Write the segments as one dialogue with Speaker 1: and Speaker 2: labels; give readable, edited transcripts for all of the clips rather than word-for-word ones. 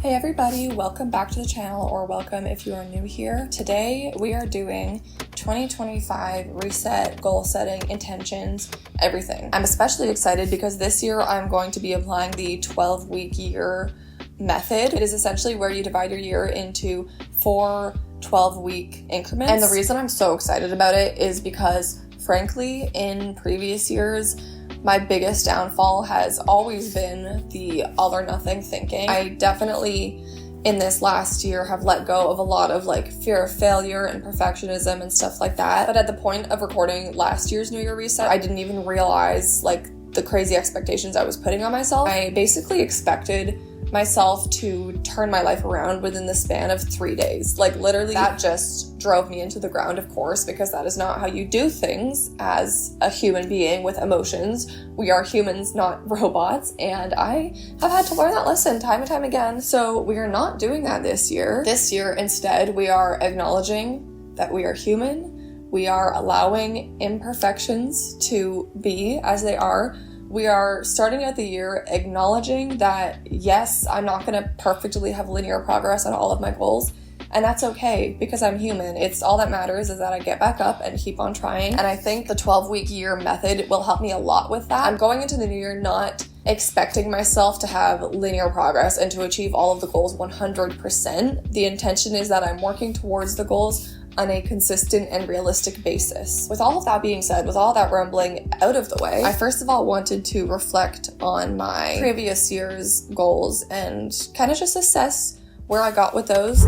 Speaker 1: Hey everybody, welcome back to the channel, or welcome if you are new here. Today we are doing 2025 reset, goal setting, intentions, everything. I'm especially excited because this year I'm going to be applying the 12-week year method. It is essentially where you divide your year into 4 12-week increments. And the reason I'm so excited about it is because, frankly, in previous years, my biggest downfall has always been the all or nothing thinking. I definitely, in this last year, have let go of a lot of fear of failure and perfectionism and stuff like that. But at the point of recording last year's New Year reset, I didn't even realize the crazy expectations I was putting on myself. I basically expected myself to turn my life around within the span of 3 days. Literally, that just drove me into the ground, of course, because that is not how you do things as a human being with emotions. We are humans, not robots, and I have had to learn that lesson time and time again. So we are not doing that this year. This year, instead, we are acknowledging that we are human. We are allowing imperfections to be as they are. We are starting out the year acknowledging that, yes, I'm not going to perfectly have linear progress on all of my goals, and that's okay because I'm human. It's all that matters is that I get back up and keep on trying, and I think the 12-week year method will help me a lot with that. I'm going into the new year not expecting myself to have linear progress and to achieve all of the goals 100%. The intention is that I'm working towards the goals on a consistent and realistic basis. With all of that being said, with all that rambling out of the way, I first of all wanted to reflect on my previous year's goals and kind of just assess where I got with those.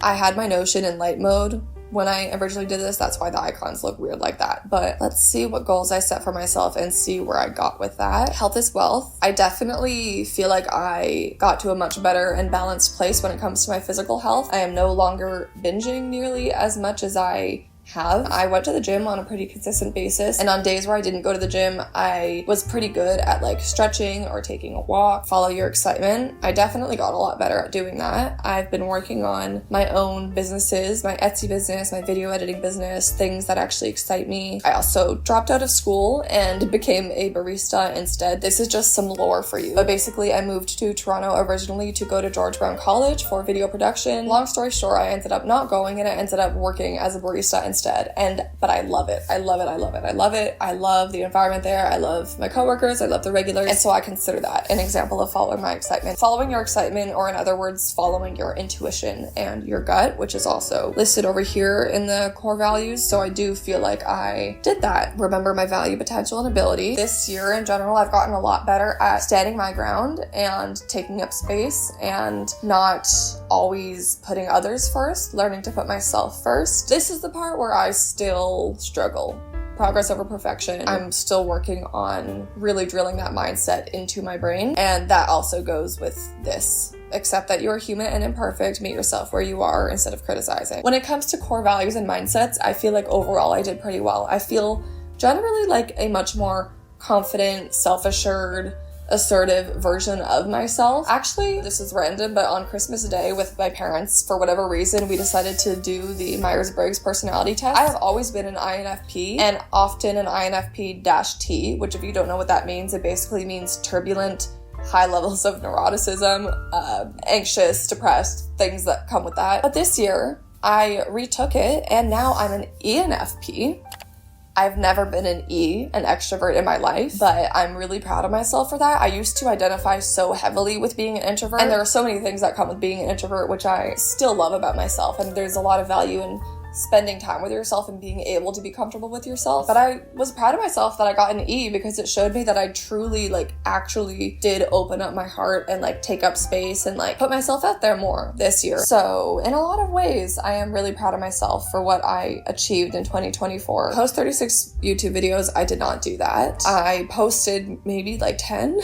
Speaker 1: I had my Notion in light mode when I originally did this. That's why the icons look weird like that. But let's see what goals I set for myself and see where I got with that. Health is wealth. I definitely feel like I got to a much better and balanced place when it comes to my physical health. I am no longer binging nearly as much as I have. I went to the gym on a pretty consistent basis, and on days where I didn't go to the gym, I was pretty good at stretching or taking a walk. Follow your excitement. I definitely got a lot better at doing that. I've been working on my own businesses, my Etsy business, my video editing business, things that actually excite me. I also dropped out of school and became a barista instead. This is just some lore for you. But basically, I moved to Toronto originally to go to George Brown College for video production. Long story short, I ended up not going, and I ended up working as a barista instead. But I love it. I love it. I love it. I love it. I love the environment there. I love my coworkers. I love the regulars. And so I consider that an example of following my excitement. Following your excitement, or in other words, following your intuition and your gut, which is also listed over here in the core values. So I do feel like I did that. Remember my value, potential, and ability. This year in general, I've gotten a lot better at standing my ground and taking up space and not always putting others first, learning to put myself first. This is the part where I still struggle. Progress over perfection. I'm still working on really drilling that mindset into my brain, and that also goes with this. Accept that you are human and imperfect. Meet yourself where you are instead of criticizing. When it comes to core values and mindsets, I feel like overall I did pretty well. I feel generally like a much more confident, self-assured, assertive version of myself. Actually, this is random, but on Christmas Day with my parents, for whatever reason, we decided to do the Myers-Briggs personality test. I have always been an INFP, and often an INFP-T, which if you don't know what that means, it basically means turbulent, high levels of neuroticism, anxious, depressed, things that come with that. But this year, I retook it, and now I'm an ENFP. I've never been an extrovert in my life, but I'm really proud of myself for that. I used to identify so heavily with being an introvert, and there are so many things that come with being an introvert, which I still love about myself, and there's a lot of value in spending time with yourself and being able to be comfortable with yourself. But I was proud of myself that I got an E because it showed me that I truly actually did open up my heart and take up space and put myself out there more this year. So in a lot of ways, I am really proud of myself for what I achieved in 2024. Post 36 YouTube videos, I did not do that. I posted maybe 10.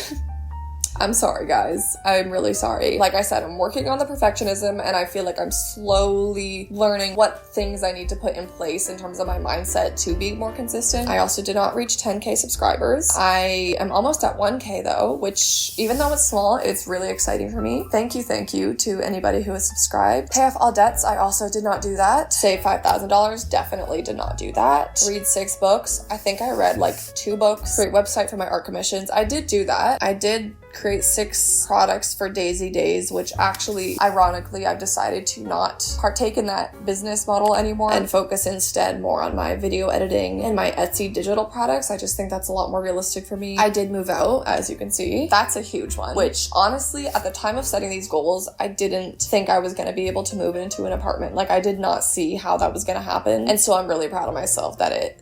Speaker 1: I'm sorry, guys. I'm really sorry. Like I said, I'm working on the perfectionism, and I feel like I'm slowly learning what things I need to put in place in terms of my mindset to be more consistent. I also did not reach 10K subscribers. I am almost at 1K though, which even though it's small, it's really exciting for me. Thank you to anybody who has subscribed. Pay off all debts. I also did not do that. Save $5,000. Definitely did not do that. Read 6 books. I think I read 2 books. Create website for my art commissions. I did do that. I did create 6 products for Daisy Days, which actually, ironically, I've decided to not partake in that business model anymore and focus instead more on my video editing and my Etsy digital products. I just think that's a lot more realistic for me. I did move out, as you can see. That's a huge one, which honestly, at the time of setting these goals, I didn't think I was going to be able to move into an apartment. Like, I did not see how that was going to happen. And so I'm really proud of myself that it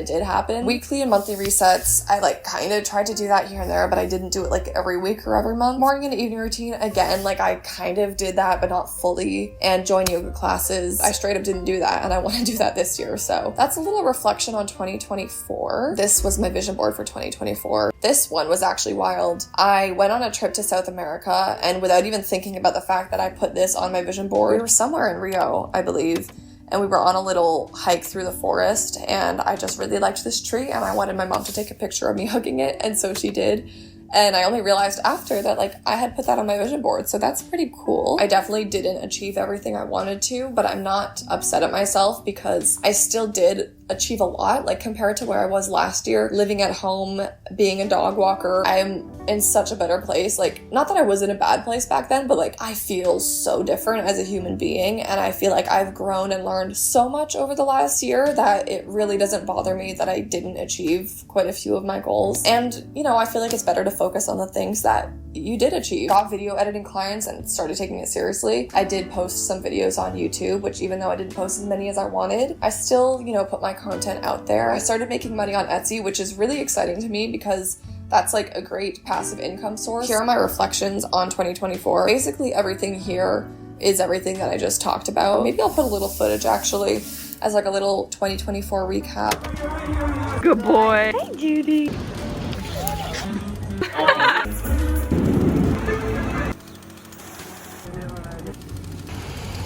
Speaker 1: did happen. Weekly and monthly resets, I kind of tried to do that here and there, but I didn't do it every week or every month. Morning and evening routine, again, I kind of did that, but not fully. And join yoga classes, I straight up didn't do that, and I want to do that this year. So that's a little reflection on 2024. This was my vision board for 2024. This one was actually wild. I went on a trip to South America, and without even thinking about the fact that I put this on my vision board, we were somewhere in Rio, I believe. And we were on a little hike through the forest, and I just really liked this tree, and I wanted my mom to take a picture of me hugging it, and so she did. And I only realized after that, I had put that on my vision board, so that's pretty cool. I definitely didn't achieve everything I wanted to, but I'm not upset at myself because I still did achieve a lot, compared to where I was last year, living at home, being a dog walker. I'm in such a better place. Not that I was in a bad place back then, but I feel so different as a human being, and I feel like I've grown and learned so much over the last year that it really doesn't bother me that I didn't achieve quite a few of my goals. And, I feel like it's better to focus on the things that you did achieve. Got video editing clients and started taking it seriously. I did post some videos on YouTube, which even though I didn't post as many as I wanted, I still, put my content out there. I started making money on Etsy, which is really exciting to me because that's a great passive income source. Here are my reflections on 2024. Basically everything here is everything that I just talked about. Maybe I'll put a little footage actually as a little 2024 recap.
Speaker 2: Good boy. Hey, Judy.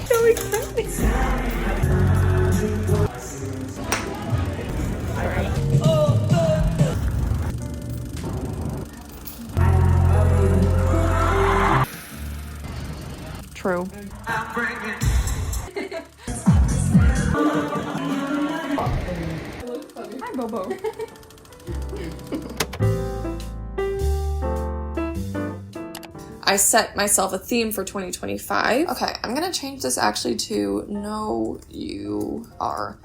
Speaker 2: So exciting. True. Hi, Bobo.
Speaker 1: I set myself a theme for 2025. Okay, I'm gonna change this actually to know you are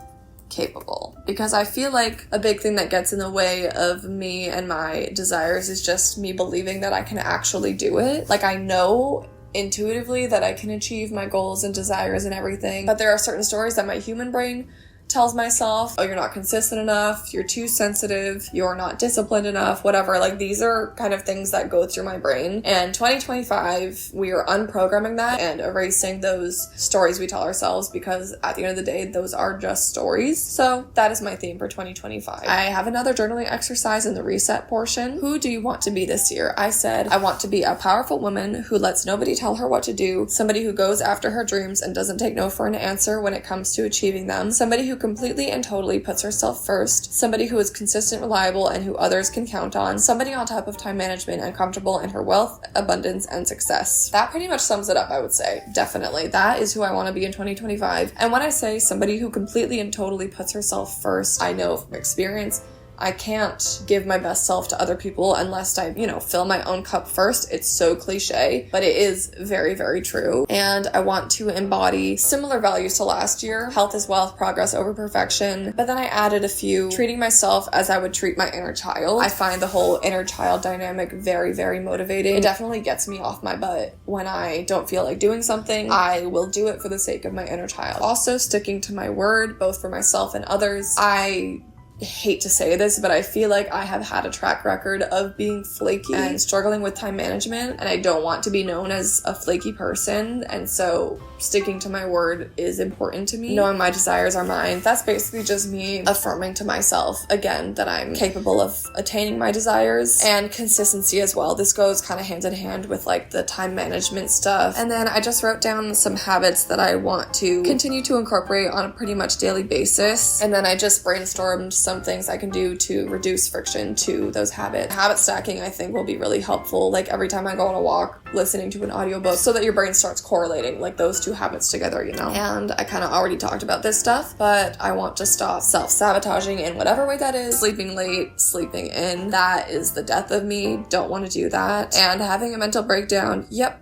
Speaker 1: capable, because I feel like a big thing that gets in the way of me and my desires is just me believing that I can actually do it. I know intuitively that I can achieve my goals and desires and everything, but there are certain stories that my human brain tells myself, oh, you're not consistent enough, you're too sensitive, you're not disciplined enough, whatever. These are kind of things that go through my brain. And 2025, we are unprogramming that and erasing those stories we tell ourselves, because at the end of the day, those are just stories. So that is my theme for 2025. I have another journaling exercise in the reset portion. Who do you want to be this year? I said, I want to be a powerful woman who lets nobody tell her what to do, somebody who goes after her dreams and doesn't take no for an answer when it comes to achieving them, somebody who completely and totally puts herself first, somebody who is consistent, reliable, and who others can count on, somebody on top of time management and comfortable in her wealth, abundance, and success. That pretty much sums it up, I would say. Definitely. That is who I want to be in 2025. And when I say somebody who completely and totally puts herself first, I know from experience, I can't give my best self to other people unless I, fill my own cup first. It's so cliche, but it is very, very true. And I want to embody similar values to last year. Health is wealth, progress over perfection. But then I added a few, treating myself as I would treat my inner child. I find the whole inner child dynamic very, very motivating. It definitely gets me off my butt. When I don't feel like doing something, I will do it for the sake of my inner child. Also, sticking to my word, both for myself and others. I hate to say this, but I feel like I have had a track record of being flaky and struggling with time management, and I don't want to be known as a flaky person, and so sticking to my word is important to me. Knowing my desires are mine. That's basically just me affirming to myself, again, that I'm capable of attaining my desires, and consistency as well. This goes kind of hand in hand with the time management stuff. And then I just wrote down some habits that I want to continue to incorporate on a pretty much daily basis, and then I just brainstormed some things I can do to reduce friction to those habits. Habit stacking, I think, will be really helpful. Like every time I go on a walk, listening to an audiobook so that your brain starts correlating like those two habits together, you know? And I kind of already talked about this stuff, but I want to stop self-sabotaging in whatever way that is. Sleeping late, sleeping in, that is the death of me. Don't want to do that. And having a mental breakdown, yep.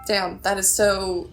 Speaker 1: Damn, that is so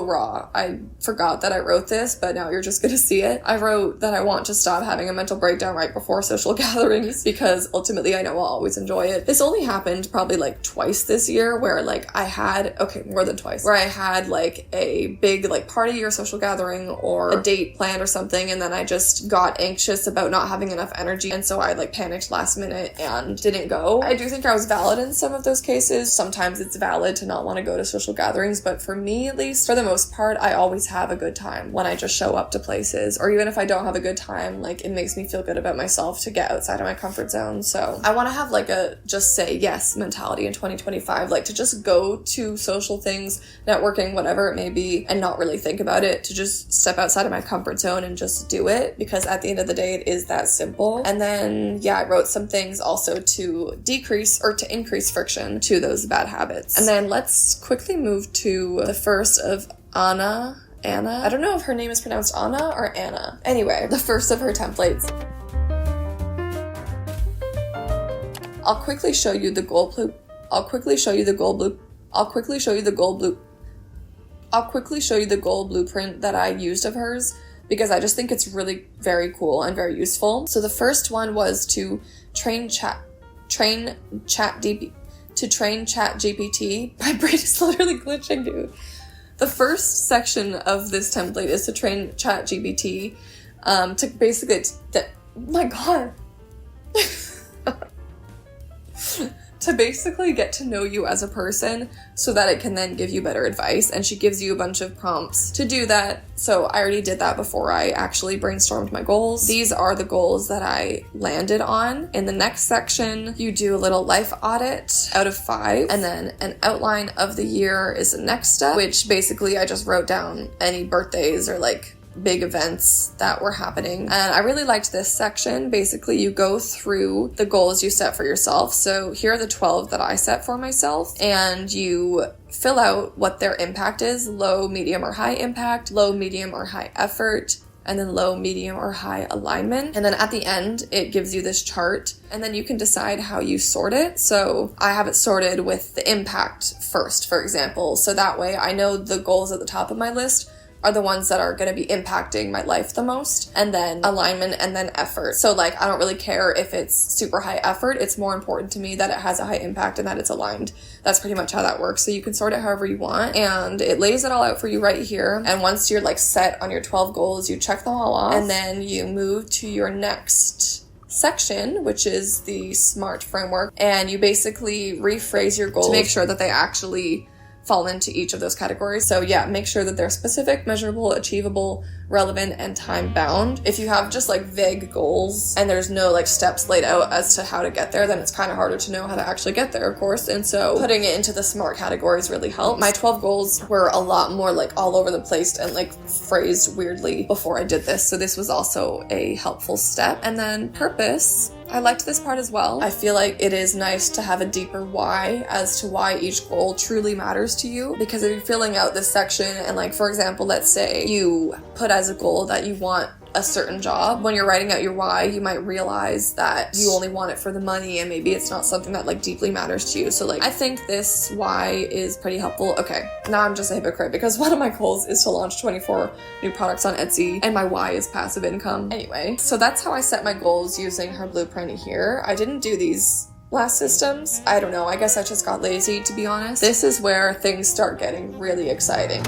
Speaker 1: raw. I forgot that I wrote this, but now you're just gonna see it. I wrote that I want to stop having a mental breakdown right before social gatherings because ultimately I know I'll always enjoy it. This only happened probably like twice this year where like I had, okay, more than twice, where I had like a big like party or social gathering or a date planned or something, and then I just got anxious about not having enough energy, and so I like panicked last minute and didn't go. I do think I was valid in some of those cases. Sometimes it's valid to not want to go to social gatherings, but for me, at least, for the most part, I always have a good time when I just show up to places. Or even if I don't have a good time, like it makes me feel good about myself to get outside of my comfort zone. So I want to have like a just say yes mentality in 2025, like to just go to social things, networking, whatever it may be, and not really think about it, to just step outside of my comfort zone and just do it, because at the end of the day, it is that simple. And then, yeah, I wrote some things also to decrease or to increase friction to those bad habits. And then let's quickly move to the first of Anna. I don't know if her name is pronounced Anna or Anna. Anyway, the first of her templates. I'll quickly show you the goal blueprint that I used of hers, because I just think it's really very cool and very useful. So the first one was to train ChatGPT. My brain is literally glitching, dude. The first section of this template is to train ChatGPT to basically, my God, to basically get to know you as a person so that it can then give you better advice. And she gives you a bunch of prompts to do that. So I already did that before I actually brainstormed my goals. These are the goals that I landed on. In the next section, you do a little life audit out of 5, and then an outline of the year is the next step, which basically I just wrote down any birthdays or like big events that were happening. And I really liked this section. Basically, you go through the goals you set for yourself. So here are the 12 that I set for myself, and you fill out what their impact is: low, medium, or high impact, low, medium, or high effort, and then low, medium, or high alignment. And then at the end, it gives you this chart, and then you can decide how you sort it. So I have it sorted with the impact first, for example. So that way I know the goals at the top of my list are the ones that are going to be impacting my life the most, and then alignment, and then effort. So like, I don't really care if it's super high effort. It's more important to me that it has a high impact and that it's aligned. That's pretty much how that works. So you can sort it however you want, and it lays it all out for you right here. And once you're like set on your 12 goals, you check them all off, and then you move to your next section, which is the SMART framework, and you basically rephrase your goals to make sure that they actually fall into each of those categories. So yeah, make sure that they're specific, measurable, achievable, relevant, and time bound. If you have just like vague goals and there's no like steps laid out as to how to get there, then it's kind of harder to know how to actually get there, of course. And so putting it into the SMART categories really helps. My 12 goals were a lot more like all over the place and like phrased weirdly before I did this. So this was also a helpful step. And then purpose. I liked this part as well. I feel like it is nice to have a deeper why as to why each goal truly matters to you, because if you're filling out this section and like, for example, let's say you put as a goal that you want a certain job, when you're writing out your why, you might realize that you only want it for the money and maybe it's not something that like deeply matters to you. So like, I think this why is pretty helpful. Okay, now I'm just a hypocrite because one of my goals is to launch 24 new products on Etsy and my why is passive income. Anyway, so that's how I set my goals using her blueprint here. I didn't do these last systems. I don't know, I guess I just got lazy, to be honest. This is where things start getting really exciting.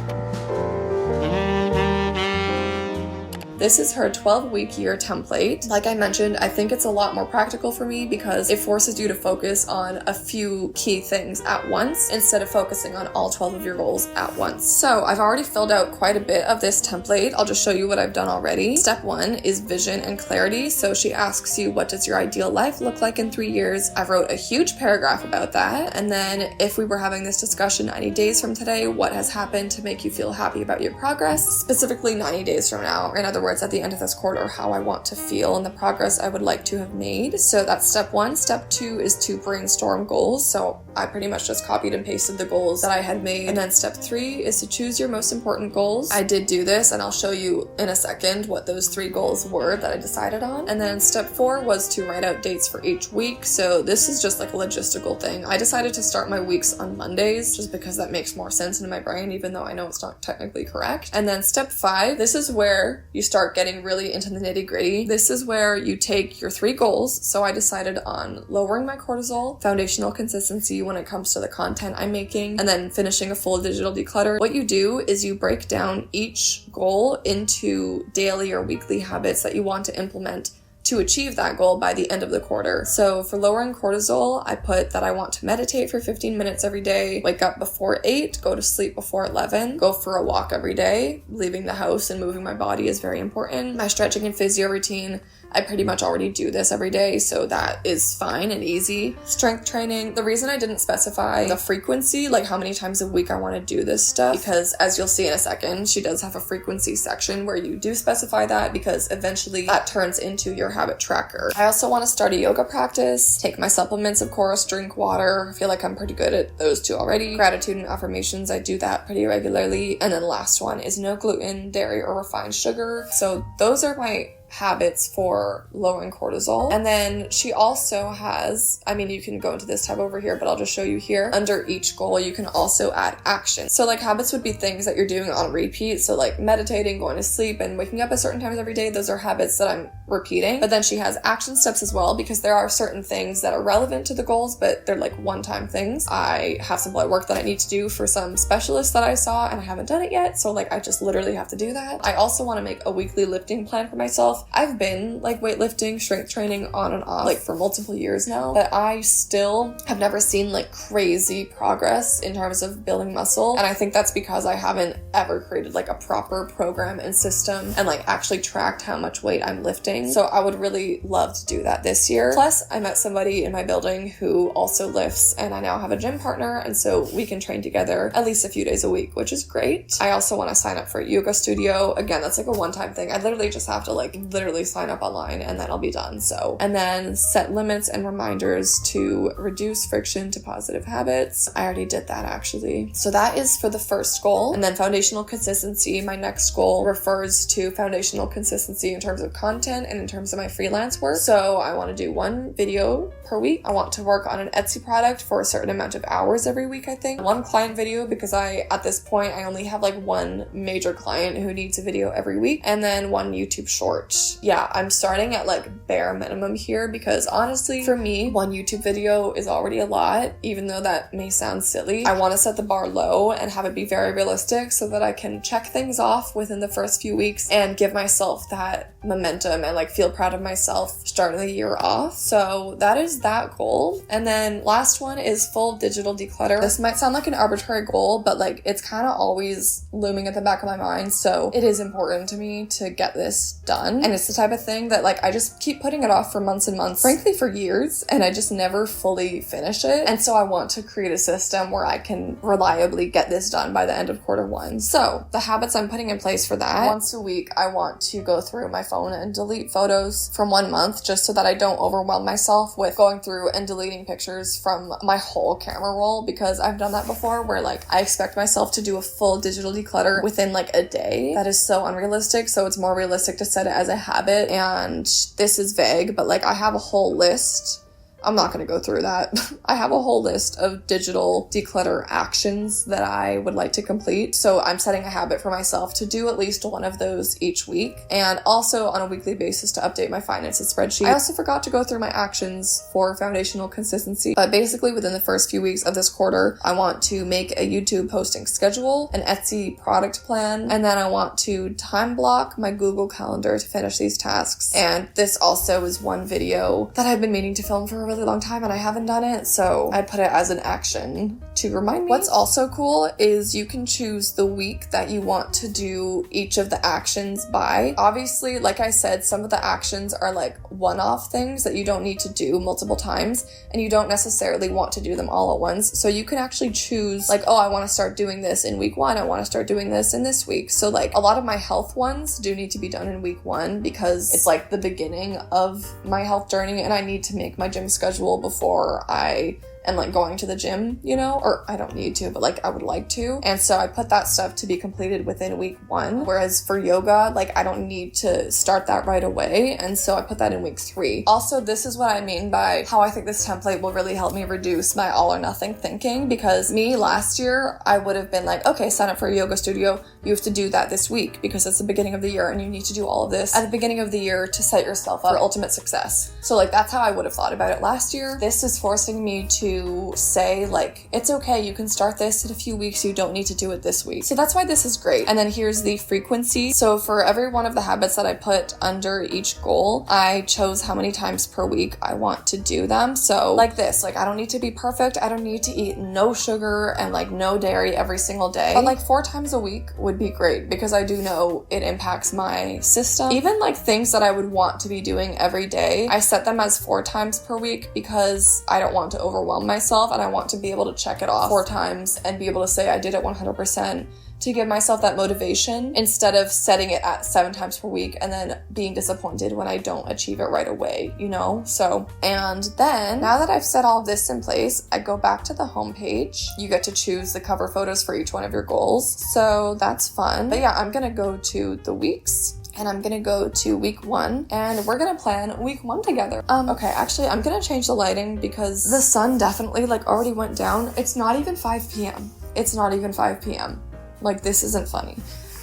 Speaker 1: This is her 12-week year template. Like I mentioned, I think it's a lot more practical for me because it forces you to focus on a few key things at once instead of focusing on all 12 of your goals at once. So I've already filled out quite a bit of this template. I'll just show you what I've done already. Step 1 is vision and clarity. So she asks you, what does your ideal life look like in 3 years? I wrote a huge paragraph about that. And then if we were having this discussion 90 days from today, what has happened to make you feel happy about your progress? Specifically 90 days from now. In other words, words at the end of this quarter how I want to feel and the progress I would like to have made. So that's step 1. Step 2 is to brainstorm goals. So I pretty much just copied and pasted the goals that I had made. And then step 3 is to choose your most important goals. I did do this, and I'll show you in a second what those 3 goals were that I decided on. And then step 4 was to write out dates for each week. So this is just like a logistical thing. I decided to start my weeks on Mondays just because that makes more sense in my brain, even though I know it's not technically correct. And then step 5, this is where you start getting really into the nitty-gritty. This is where you take your 3 goals. So I decided on lowering my cortisol, foundational consistency when it comes to the content I'm making, and then finishing a full digital declutter. What you do is you break down each goal into daily or weekly habits that you want to implement to achieve that goal by the end of the quarter. So for lowering cortisol, I put that I want to meditate for 15 minutes every day, wake up before 8, go to sleep before 11, go for a walk every day. Leaving the house and moving my body is very important. My stretching and physio routine, I pretty much already do this every day, so that is fine and easy. Strength training, the reason I didn't specify the frequency, like how many times a week I want to do this stuff, because as you'll see in a second, she does have a frequency section where you do specify that, because eventually that turns into your habit tracker. I also want to start a yoga practice, take my supplements, of course, drink water. I feel like I'm pretty good at those 2 already. Gratitude and affirmations, I do that pretty regularly. And then the last one is no gluten, dairy, or refined sugar. So those are my habits for lowering cortisol. And then she also has, I mean, you can go into this tab over here, but I'll just show you here. Under each goal, you can also add action. So like habits would be things that you're doing on repeat. So like meditating, going to sleep, and waking up at certain times every day. Those are habits that I'm repeating. But then she has action steps as well, because there are certain things that are relevant to the goals, but they're like one-time things. I have some blood work that I need to do for some specialists that I saw, and I haven't done it yet. So like I just literally have to do that. I also want to make a weekly lifting plan for myself. I've been like weightlifting, strength training on and off like for multiple years now, but I still have never seen like crazy progress in terms of building muscle. And I think that's because I haven't ever created like a proper program and system and like actually tracked how much weight I'm lifting. So I would really love to do that this year. Plus, I met somebody in my building who also lifts, and I now have a gym partner, and so we can train together at least a few days a week, which is great. I also want to sign up for a yoga studio. Again, that's like a one-time thing. I literally just have to like literally sign up online and then I'll be done. So, and then set limits and reminders to reduce friction to positive habits. I already did that actually. So that is for the first goal. And then foundational consistency, my next goal refers to foundational consistency in terms of content and in terms of my freelance work. So I want to do 1 video per week. I want to work on an Etsy product for a certain amount of hours every week, I think. 1 client video, because at this point, I only have like 1 major client who needs a video every week, and then 1 YouTube short. Yeah, I'm starting at like bare minimum here, because honestly, for me, 1 YouTube video is already a lot, even though that may sound silly. I want to set the bar low and have it be very realistic so that I can check things off within the first few weeks and give myself that momentum and like feel proud of myself starting the year off. So that is that goal. And then last one is full digital declutter. This might sound like an arbitrary goal, but like it's kind of always looming at the back of my mind. So it is important to me to get this done. And it's the type of thing that like I just keep putting it off for months and months, frankly for years, and I just never fully finish it. And so I want to create a system where I can reliably get this done by the end of quarter 1. So the habits I'm putting in place for that: once a week, I want to go through my phone and delete photos from 1 month, just so that I don't overwhelm myself with going through and deleting pictures from my whole camera roll, because I've done that before where like I expect myself to do a full digital declutter within like a day. That is so unrealistic. So it's more realistic to set it as a habit. And this is vague, but like I have a whole list. I'm not going to go through that. I have a whole list of digital declutter actions that I would like to complete. So I'm setting a habit for myself to do at least 1 of those each week, and also on a weekly basis to update my finances spreadsheet. I also forgot to go through my actions for foundational consistency, but basically within the first few weeks of this quarter, I want to make a YouTube posting schedule, an Etsy product plan, and then I want to time block my Google Calendar to finish these tasks. And this also is 1 video that I've been meaning to film for a really long time and I haven't done it, so I put it as an action to remind me. What's also cool is you can choose the week that you want to do each of the actions by. Obviously, like I said, some of the actions are like one-off things that you don't need to do multiple times, and you don't necessarily want to do them all at once. So you can actually choose like, oh, I want to start doing this in week 1, I want to start doing this in this week. So like a lot of my health ones do need to be done in week 1 because it's like the beginning of my health journey, and I need to make my gym schedule before I am like going to the gym, you know, or I don't need to, but like I would like to. And so I put that stuff to be completed within week 1. Whereas for yoga, like I don't need to start that right away. And so I put that in week 3. Also, this is what I mean by how I think this template will really help me reduce my all or nothing thinking, because me last year, I would have been like, okay, sign up for a yoga studio. You have to do that this week because it's the beginning of the year and you need to do all of this at the beginning of the year to set yourself up for ultimate success. So like that's how I would have thought about it last year. This is forcing me to say like, it's okay, you can start this in a few weeks, you don't need to do it this week. So that's why this is great. And then here's the frequency. So for every one of the habits that I put under each goal, I chose how many times per week I want to do them. So like this, like I don't need to be perfect, I don't need to eat no sugar and like no dairy every single day, but like 4 times a week would be great because I do know it impacts my system. Even like things that I would want to be doing every day, I set them as 4 times per week because I don't want to overwhelm myself and I want to be able to check it off 4 times and be able to say I did it 100%, to give myself that motivation instead of setting it at 7 times per week and then being disappointed when I don't achieve it right away, you know? So, and then now that I've set all of this in place, I go back to the homepage. You get to choose the cover photos for each one of your goals. So that's fun. But yeah, I'm gonna go to the weeks. And I'm gonna go to week 1 and we're gonna plan week 1 together. Okay, actually I'm gonna change the lighting because the sun definitely like already went down. It's not even 5 p.m. It's not even 5 p.m. Like this isn't funny.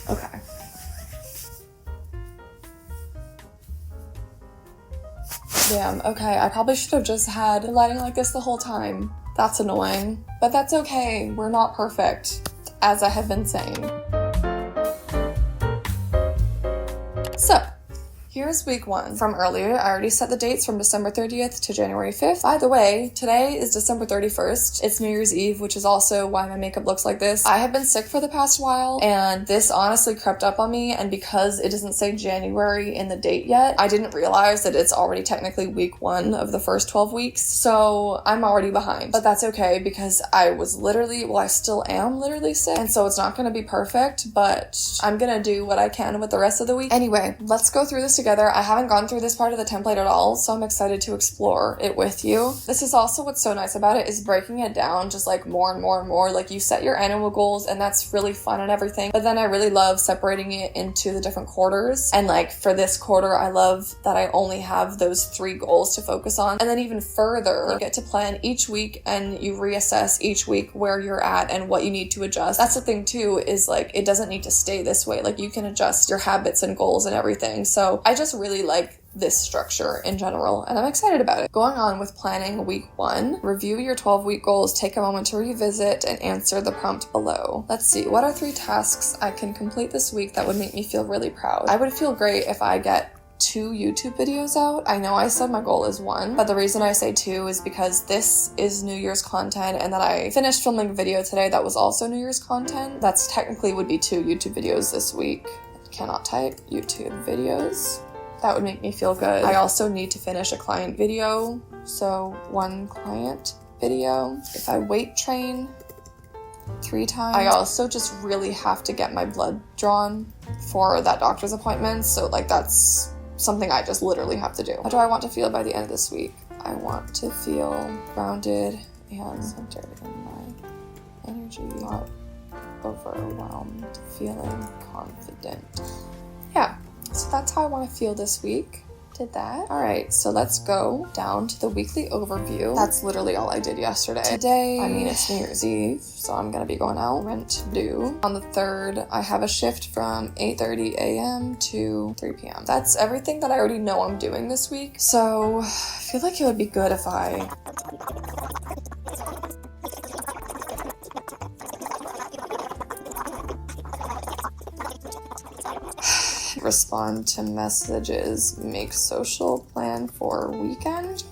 Speaker 1: Okay. Damn, okay, I probably should have just had the lighting like this the whole time. That's annoying, but that's okay. We're not perfect, as I have been saying. So, here's week 1. From earlier, I already set the dates from December 30th to January 5th. By the way, today is December 31st. It's New Year's Eve, which is also why my makeup looks like this. I have been sick for the past while, and this honestly crept up on me, and because it doesn't say January in the date yet, I didn't realize that it's already technically week 1 of the first 12 weeks, so I'm already behind. But that's okay, because I was literally, well, I still am literally sick, and so it's not gonna be perfect, but I'm gonna do what I can with the rest of the week. Anyway, let's go through this together. I haven't gone through this part of the template at all, so I'm excited to explore it with you. This is also what's so nice about it, is breaking it down just like more and more and more. Like you set your annual goals and that's really fun and everything, but then I really love separating it into the different quarters. And like for this quarter, I love that I only have those 3 goals to focus on. And then even further, you get to plan each week and you reassess each week where you're at and what you need to adjust. That's the thing too, is like it doesn't need to stay this way. Like you can adjust your habits and goals and everything. So I just really like this structure in general, and I'm excited about it. Going on with planning week 1, review your 12-week goals, take a moment to revisit and answer the prompt below. Let's see, what are 3 tasks I can complete this week that would make me feel really proud? I would feel great if I get 2 YouTube videos out. I know I said my goal is 1, but the reason I say 2 is because this is New Year's content, and that I finished filming a video today that was also New Year's content. That's technically would be 2 YouTube videos this week. Cannot type YouTube videos. That would make me feel good. I also need to finish a client video, so 1 client video. If I weight train 3 times, I also just really have to get my blood drawn for that doctor's appointment, so like that's something I just literally have to do. How do I want to feel by the end of this week? I want to feel grounded and centered in my energy, not overwhelmed, feeling confident. Yeah, so that's how I want to feel this week. Did that. All right, so let's go down to the weekly overview. That's literally all I did yesterday. Today, I mean, it's New Year's Eve, so I'm gonna be going out. Rent due. On the 3rd, I have a shift from 8:30 a.m. to 3 p.m. That's everything that I already know I'm doing this week. So I feel like it would be good if I respond to messages, make social plan for weekend, ?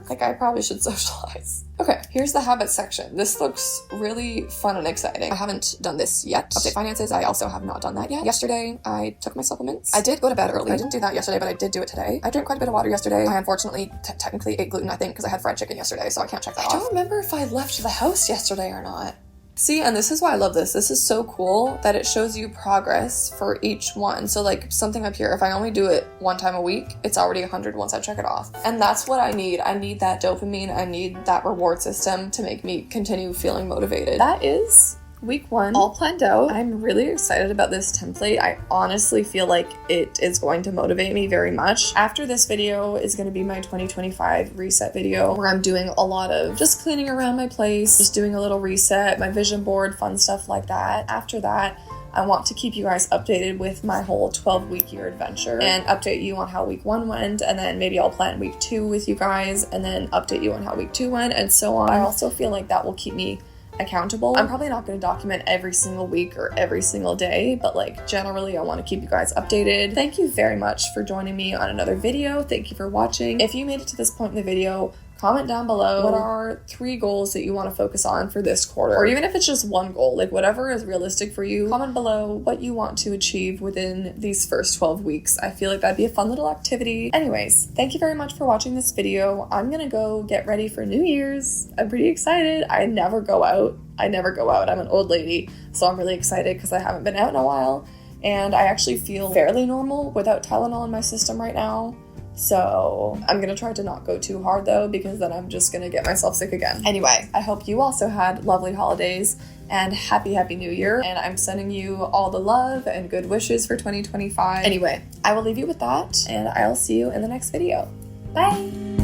Speaker 1: Like, I probably should socialize. Okay, here's the habits section. This looks really fun and exciting. I haven't done this yet. Update finances, I also have not done that yet. Yesterday, I took my supplements. I did go to bed early. I didn't do that yesterday, but I did do it today. I drank quite a bit of water yesterday. I unfortunately technically ate gluten, I think, because I had fried chicken yesterday, so I can't check that off. I don't remember if I left the house yesterday or not. See, and this is why I love this. This is so cool that it shows you progress for each one. So like something up here, if I only do it one time a week, it's already 100 once I check it off. And that's what I need. I need that dopamine. I need that reward system to make me continue feeling motivated. That is week 1 all planned out. I'm really excited about this template. I honestly feel like it is going to motivate me very much. After this video is going to be my 2025 reset video, where I'm doing a lot of just cleaning around my place, just doing a little reset, my vision board, fun stuff like that. After that, I want to keep you guys updated with my whole 12-week year adventure and update you on how week 1 went, and then maybe I'll plan week 2 with you guys and then update you on how week 2 went, and so on. I also feel like that will keep me accountable. I'm probably not going to document every single week or every single day, but like generally I want to keep you guys updated. Thank you very much for joining me on another video. Thank you for watching. If you made it to this point in the video, comment down below what are 3 goals that you want to focus on for this quarter, or even if it's just one goal, like whatever is realistic for you. Comment below what you want to achieve within these first 12 weeks. I feel like that'd be a fun little activity. Anyways, thank you very much for watching this video. I'm gonna go get ready for New Year's. I'm pretty excited. I never go out. I'm an old lady, so I'm really excited because I haven't been out in a while, and I actually feel fairly normal without Tylenol in my system right now. So I'm gonna try to not go too hard though, because then I'm just gonna get myself sick again. Anyway, I hope you also had lovely holidays and happy New Year, and I'm sending you all the love and good wishes for 2025. Anyway, I will leave you with that, and I'll see you in the next video. Bye!